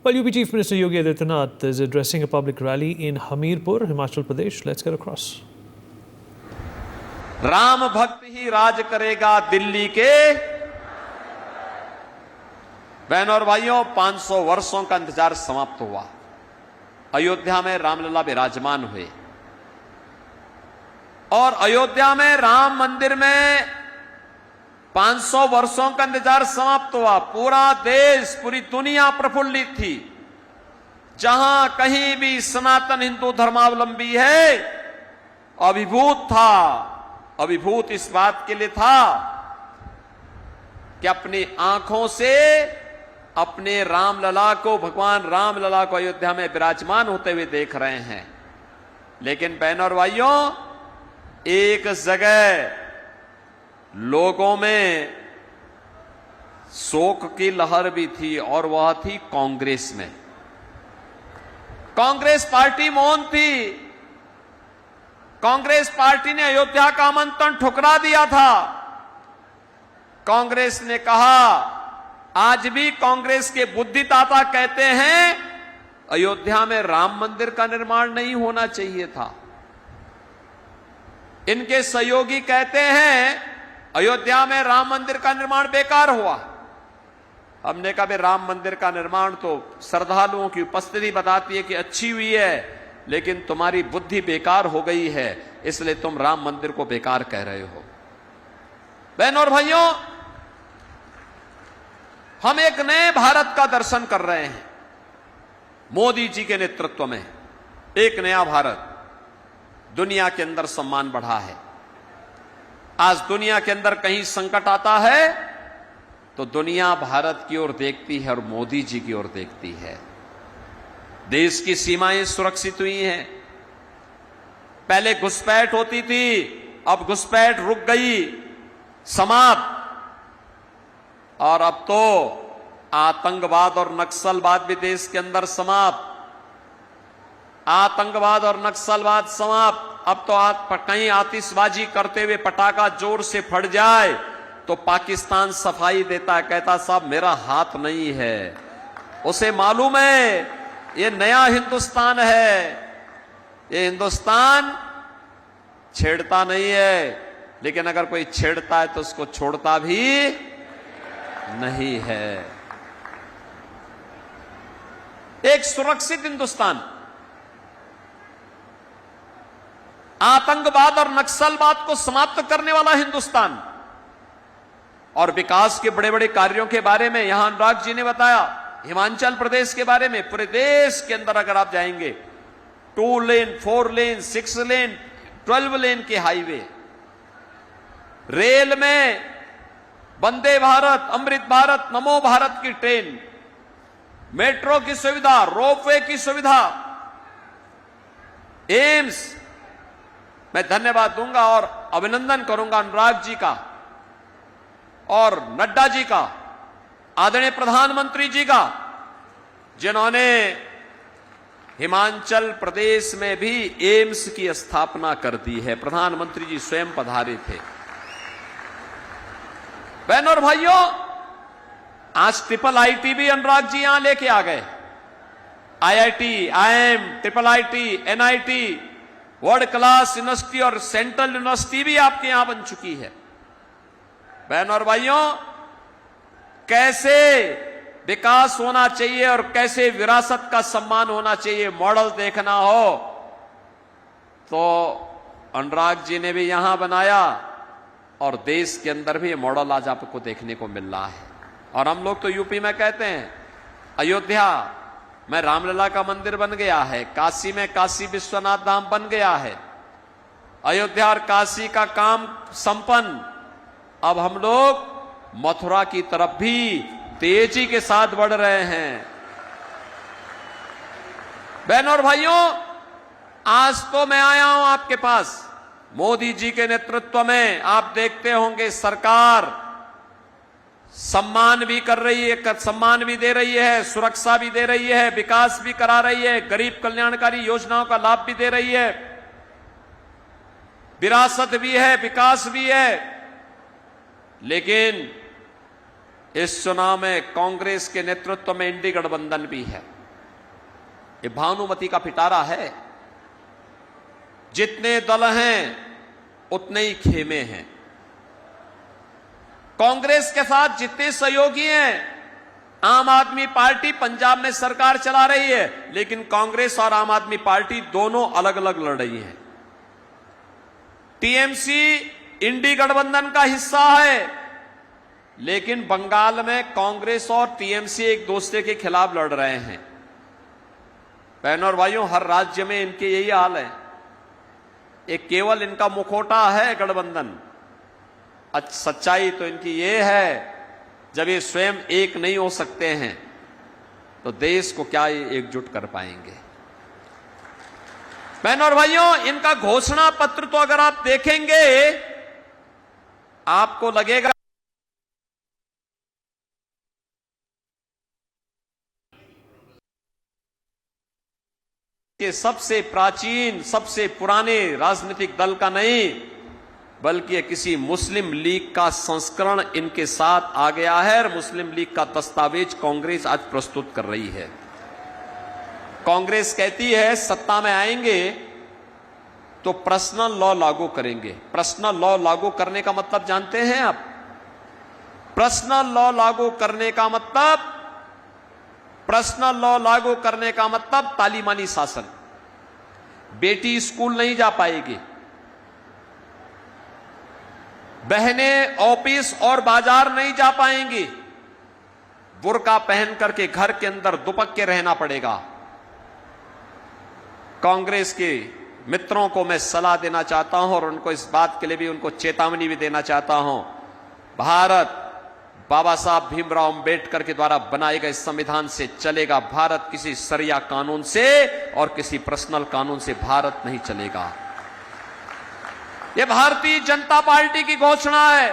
Well, UP Chief Minister Yogi Adityanath is addressing a public rally in Hamirpur, Himachal Pradesh. Let's get across. Ram भक्त ही राज करेगा दिल्ली के। बहनों और भाइयों, 500 वर्षों का इंतजार समाप्त हुआ। अयोध्या में रामलला विराजमान हुए और अयोध्या में राम मंदिर में 500 वर्षों का इंतजार समाप्त हुआ। पूरा देश, पूरी दुनिया प्रफुल्लित थी। जहां कहीं भी सनातन हिंदू धर्मावलंबी है, अभिभूत था। अभिभूत इस बात के लिए था कि अपनी आंखों से अपने रामलला को, भगवान रामलला को अयोध्या में विराजमान होते हुए देख रहे हैं। लेकिन बहनों और भाइयों, एक जगह लोगों में शोक की लहर भी थी और वह थी कांग्रेस में। कांग्रेस पार्टी मौन थी। कांग्रेस पार्टी ने अयोध्या का आमंत्रण ठुकरा दिया था। कांग्रेस ने कहा, आज भी कांग्रेस के बुद्धिदाता कहते हैं अयोध्या में राम मंदिर का निर्माण नहीं होना चाहिए था। इनके सहयोगी कहते हैं अयोध्या में राम मंदिर का निर्माण बेकार हुआ। हमने कहा, भाई राम मंदिर का निर्माण तो श्रद्धालुओं की उपस्थिति बताती है कि अच्छी हुई है, लेकिन तुम्हारी बुद्धि बेकार हो गई है, इसलिए तुम राम मंदिर को बेकार कह रहे हो। बहनों और भाइयों, हम एक नए भारत का दर्शन कर रहे हैं। मोदी जी के नेतृत्व में एक नया भारत। दुनिया के अंदर सम्मान बढ़ा है। आज दुनिया के अंदर कहीं संकट आता है तो दुनिया भारत की ओर देखती है और मोदी जी की ओर देखती है। देश की सीमाएं सुरक्षित हुई हैं। पहले घुसपैठ होती थी, अब घुसपैठ रुक गई, समाप्त। और अब तो आतंकवाद और नक्सलवाद भी देश के अंदर समाप्त। आतंकवाद और नक्सलवाद समाप्त। अब तो कहीं आतिशबाजी करते हुए पटाखा जोर से फट जाए तो पाकिस्तान सफाई देता है, कहता साहब मेरा हाथ नहीं है। उसे मालूम है ये नया हिंदुस्तान है। ये हिंदुस्तान छेड़ता नहीं है, लेकिन अगर कोई छेड़ता है तो उसको छोड़ता भी नहीं है। एक सुरक्षित हिंदुस्तान, आतंकवाद और नक्सलवाद को समाप्त करने वाला हिंदुस्तान और विकास के बड़े बड़े कार्यों के बारे में यहां अनुराग जी ने बताया। हिमाचल प्रदेश के बारे में, पूरे देश के अंदर अगर आप जाएंगे, 2 लेन, 4 लेन, 6 लेन, 12 लेन के हाईवे, रेल में वंदे भारत, अमृत भारत, नमो भारत की ट्रेन, मेट्रो की सुविधा, रोपवे की सुविधा, एम्स। मैं धन्यवाद दूंगा और अभिनंदन करूंगा अनुराग जी का और नड्डा जी का, आदरणीय प्रधानमंत्री जी का, जिन्होंने हिमाचल प्रदेश में भी एम्स की स्थापना कर दी है। प्रधानमंत्री जी स्वयं पधारे थे। बहनों और भाइयों, आज IIIT भी अनुराग जी यहां लेके आ गए। IIT, IIM, IIIT, NIT, world class university और सेंट्रल यूनिवर्सिटी भी आपके यहां बन चुकी है। बहनों और भाइयों, कैसे विकास होना चाहिए और कैसे विरासत का सम्मान होना चाहिए, मॉडल देखना हो तो अनुराग जी ने भी यहां बनाया और देश के अंदर भी ये मॉडल आज आपको देखने को मिल रहा है। और हम लोग तो यूपी में कहते हैं अयोध्या में रामलला का मंदिर बन गया है, काशी में काशी विश्वनाथ धाम बन गया है, अयोध्या और काशी का काम संपन्न। अब हम लोग मथुरा की तरफ भी तेजी के साथ बढ़ रहे हैं। बहनों और भाइयों, आज तो मैं आया हूं आपके पास मोदी जी के नेतृत्व में। आप देखते होंगे सरकार सम्मान भी कर रही है, सम्मान भी दे रही है, सुरक्षा भी दे रही है, विकास भी करा रही है, गरीब कल्याणकारी योजनाओं का लाभ भी दे रही है, विरासत भी है, विकास भी है। लेकिन इस चुनाव में कांग्रेस के नेतृत्व में इंडी गठबंधन भी है। ये भानुमति का पिटारा है। जितने दल हैं उतने ही खेमे हैं। कांग्रेस के साथ जितने सहयोगी हैं, आम आदमी पार्टी पंजाब में सरकार चला रही है, लेकिन कांग्रेस और आम आदमी पार्टी दोनों अलग अलग लड़ रही हैं। टीएमसी इंडी गठबंधन का हिस्सा है, लेकिन बंगाल में कांग्रेस और टीएमसी एक दूसरे के खिलाफ लड़ रहे हैं। बहनों और भाइयों, हर राज्य में इनके यही हाल है। एक केवल इनका मुखौटा है गठबंधन। सच्चाई तो इनकी ये है, जब ये स्वयं एक नहीं हो सकते हैं तो देश को क्या ये एकजुट कर पाएंगे। बहनों और भाइयों, इनका घोषणा पत्र तो अगर आप देखेंगे आपको लगेगा कि सबसे प्राचीन, सबसे पुराने राजनीतिक दल का नहीं, बल्कि किसी मुस्लिम लीग का संस्करण इनके साथ आ गया है और मुस्लिम लीग का दस्तावेज कांग्रेस आज प्रस्तुत कर रही है। कांग्रेस कहती है सत्ता में आएंगे तो पर्सनल लॉ लागू करेंगे। पर्सनल लॉ लागू करने का मतलब जानते हैं आप? पर्सनल लॉ लागू करने का मतलब, पर्सनल लॉ लागू करने का मतलब तालीमानी शासन। बेटी स्कूल नहीं जा पाएगी, बहनें ऑफिस और बाजार नहीं जा पाएंगी, बुर्का पहन करके घर के अंदर दुपक के रहना पड़ेगा। कांग्रेस के मित्रों को मैं सलाह देना चाहता हूं और उनको इस बात के लिए भी उनको चेतावनी भी देना चाहता हूं। भारत बाबा साहब भीमराव अंबेडकर के द्वारा बनाए गए संविधान से चलेगा। भारत किसी शरिया कानून से और किसी पर्सनल कानून से भारत नहीं चलेगा। यह भारतीय जनता पार्टी की घोषणा है।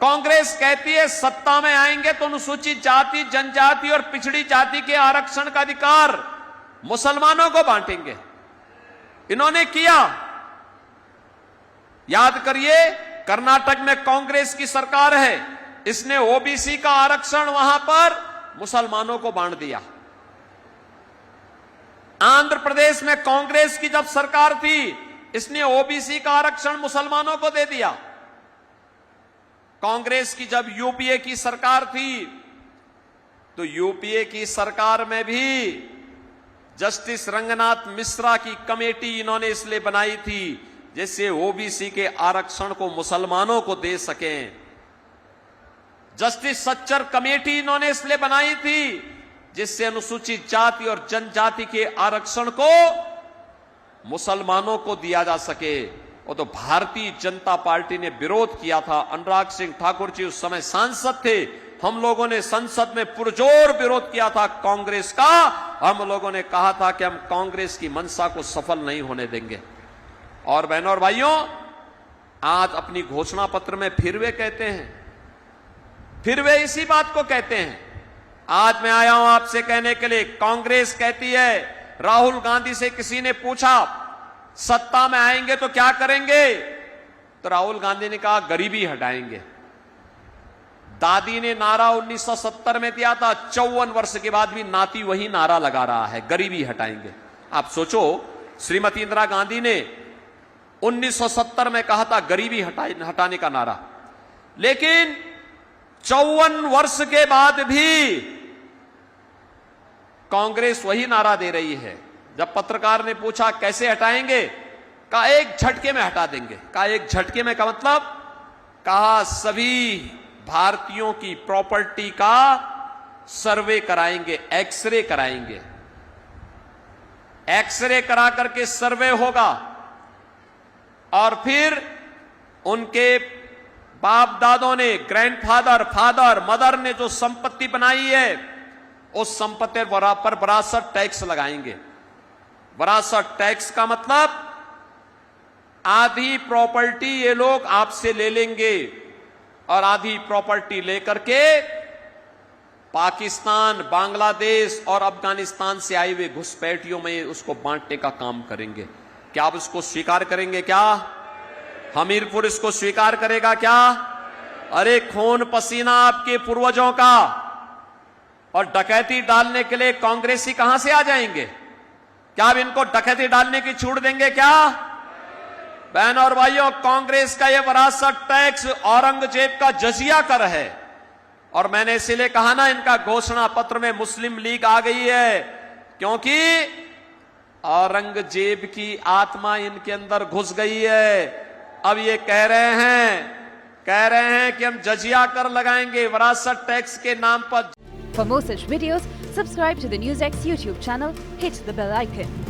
कांग्रेस कहती है सत्ता में आएंगे तो अनुसूचित जाति, जनजाति और पिछड़ी जाति के आरक्षण का अधिकार मुसलमानों को बांटेंगे। इन्होंने किया, याद करिए, कर्नाटक में कांग्रेस की सरकार है, इसने ओबीसी का आरक्षण वहां पर मुसलमानों को बांट दिया। आंध्र प्रदेश में कांग्रेस की जब सरकार थी, इसने ओबीसी का आरक्षण मुसलमानों को दे दिया। कांग्रेस की जब यूपीए की सरकार थी, तो यूपीए की सरकार में भी जस्टिस रंगनाथ मिश्रा की कमेटी इन्होंने इसलिए बनाई थी जिससे ओबीसी के आरक्षण को मुसलमानों को दे सकें। जस्टिस सच्चर कमेटी इन्होंने इसलिए बनाई थी जिससे अनुसूचित जाति और जनजाति के आरक्षण को मुसलमानों को दिया जा सके। वो तो भारतीय जनता पार्टी ने विरोध किया था। अनुराग सिंह ठाकुर जी उस समय सांसद थे। हम लोगों ने संसद में पुरजोर विरोध किया था कांग्रेस का। हम लोगों ने कहा था कि हम कांग्रेस की मंशा को सफल नहीं होने देंगे। और बहनों और भाइयों, आज अपनी घोषणा पत्र में फिर वे कहते हैं, फिर वे इसी बात को कहते हैं। आज मैं आया हूं आपसे कहने के लिए, कांग्रेस कहती है, राहुल गांधी से किसी ने पूछा सत्ता में आएंगे तो क्या करेंगे, तो राहुल गांधी ने कहा गरीबी हटाएंगे। दादी ने नारा 1970 में दिया था, 54 वर्ष के बाद भी नाती वही नारा लगा रहा है, गरीबी हटाएंगे। आप सोचो, श्रीमती इंदिरा गांधी ने 1970 में कहा था गरीबी हटाने का नारा, लेकिन 54 वर्ष के बाद भी कांग्रेस वही नारा दे रही है। जब पत्रकार ने पूछा कैसे हटाएंगे, कहा एक झटके में हटा देंगे। कहा एक झटके में का मतलब, कहा सभी भारतीयों की प्रॉपर्टी का सर्वे कराएंगे, एक्सरे कराएंगे। एक्सरे करा करके सर्वे होगा और फिर उनके बाप दादों ने, ग्रैंडफादर, फादर, मदर ने जो संपत्ति बनाई है, उस संपत्ति पर विरासत टैक्स लगाएंगे। विरासत टैक्स का मतलब आधी प्रॉपर्टी ये लोग आपसे ले लेंगे और आधी प्रॉपर्टी लेकर के पाकिस्तान, बांग्लादेश और अफगानिस्तान से आए हुए घुसपैठियों में उसको बांटने का काम करेंगे। क्या आप इसको स्वीकार करेंगे? क्या हमीरपुर इसको स्वीकार करेगा? क्या? अरे खून पसीना आपके पूर्वजों का, और डकैती डालने के लिए कांग्रेसी कहां से आ जाएंगे? क्या अब इनको डकैती डालने की छूट देंगे क्या? बहन और भाइयों, कांग्रेस का यह विरासत टैक्स औरंगजेब का जजिया कर है। और मैंने इसीलिए कहा ना, इनका घोषणा पत्र में मुस्लिम लीग आ गई है, क्योंकि औरंगजेब की आत्मा इनके अंदर घुस गई है। अब ये कह रहे हैं कि हम जजिया कर लगाएंगे विरासत टैक्स के नाम पर। For more such videos, subscribe to the NewsX YouTube channel, hit the bell icon.